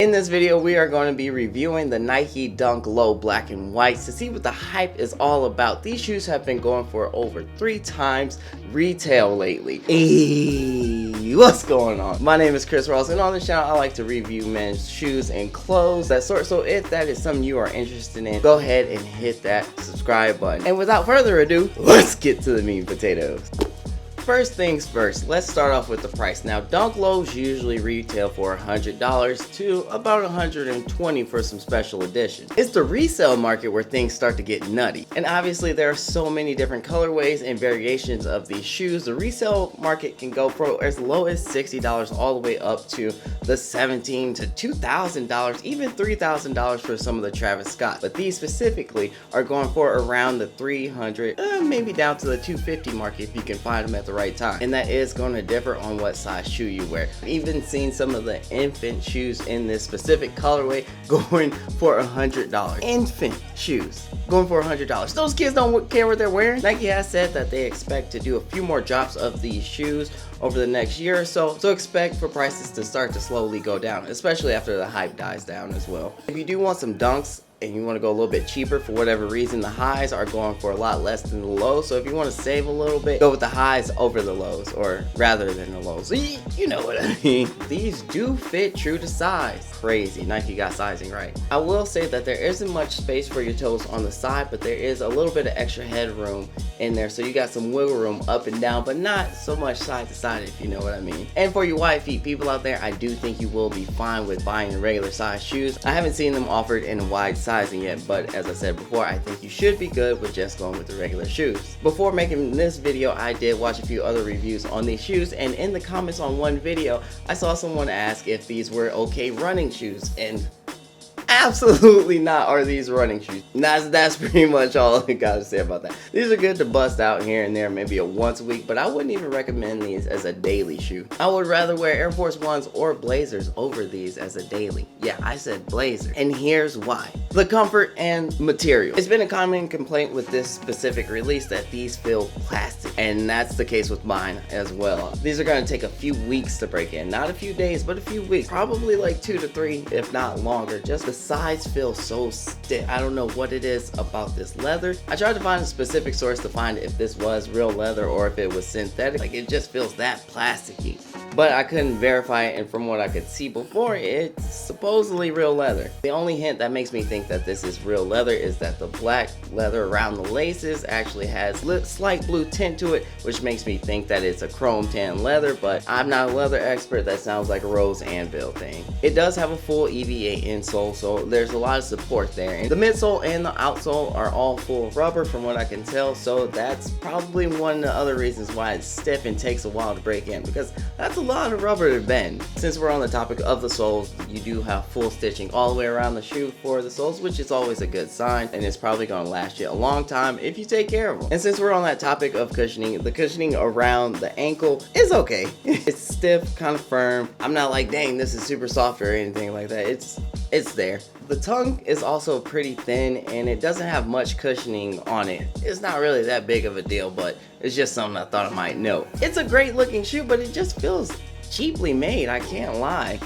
In this video, we are going to be reviewing the Nike Dunk Low Black and Whites to see what the hype is all about. These shoes have been going for over 3 times retail lately. Hey, what's going on? My name is Chris Ross, and on this channel, I like to review men's shoes and clothes, that sort. So if that is something you are interested in, go ahead and hit that subscribe button. And without further ado, let's get to the meat and potatoes. First things first, let's start off with the price. Now, Dunk Lows usually retail for $100 to about $120 for some special editions. It's the resale market where things start to get nutty. And obviously there are so many different colorways and variations of these shoes. The resale market can go for as low as $60 all the way up to the $1,700 to $2,000, even $3,000 for some of the Travis Scott. But these specifically are going for around the $300, maybe down to the $250 mark if you can find them at the right time. And that is going to differ on what size shoe you wear. I've even seen some of the infant shoes in this specific colorway going for $100. Infant shoes going for $100. Those kids don't care what they're wearing. Nike has said that they expect to do a few more drops of these shoes over the next year or so, so expect for prices to start to slowly go down, especially after the hype dies down as well. If you do want some dunks and you want to go a little bit cheaper for whatever reason, the highs are going for a lot less than the lows. So if you want to save a little bit, go with the highs over the lows, or rather than the lows. You know what I mean. These do fit true to size. Crazy, Nike got sizing right. I will say that there isn't much space for your toes on the side, but there is a little bit of extra headroom in there, so you got some wiggle room up and down, but not so much side to side, if you know what I mean. And for you wide feet people out there, I do think you will be fine with buying regular size shoes. I haven't seen them offered in a wide sizing yet, but as I said before, I think you should be good with just going with the regular shoes. Before making this video, I did watch a few other reviews on these shoes, and in the comments on one video, I saw someone ask if these were okay running shoes, and absolutely not are these running shoes. That's pretty much all I gotta say about that. These are good to bust out here and there, maybe a once a week, but I wouldn't even recommend these as a daily shoe. I would rather wear Air Force Ones or Blazers over these as a daily. Yeah, I said Blazer, and here's why. The comfort and material. It's been a common complaint with this specific release that these feel plastic, and that's the case with mine as well. These are gonna take a few weeks to break in, not a few days, but a few weeks, probably like 2 to 3, if not longer. Just the sides feel so stiff. I don't know what it is about this leather. I tried to find a specific source to find if this was real leather or if it was synthetic. Like, it just feels that plasticky, but I couldn't verify it, and from what I could see before, it's supposedly real leather. The only hint that makes me think that this is real leather is that the black leather around the laces actually has slight blue tint to it, which makes me think that it's a chrome tan leather, but I'm not a leather expert. That sounds like a Rose Anvil thing. It does have a full EVA insole, so there's a lot of support there, and the midsole and the outsole are all full of rubber from what I can tell, so that's probably one of the other reasons why it's stiff and takes a while to break in, because that's a lot of rubber to bend. Since we're on the topic of the soles, you do have full stitching all the way around the shoe for the soles, which is always a good sign, and it's probably going to last you a long time if you take care of them. And since we're on that topic of cushioning, the cushioning around the ankle is okay. It's stiff, kind of firm. I'm not like, dang, this is super soft or anything like that. It's there. The tongue is also pretty thin, and it doesn't have much cushioning on it. It's not really that big of a deal, but it's just something I thought I might note. It's a great looking shoe, but it just feels cheaply made, I can't lie.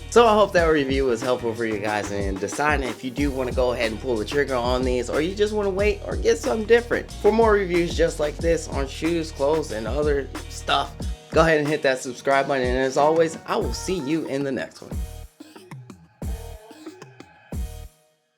So I hope that review was helpful for you guys in deciding if you do want to go ahead and pull the trigger on these, or you just want to wait or get something different. For more reviews just like this on shoes, clothes, and other stuff, go ahead and hit that subscribe button, and as always, I will see you in the next one.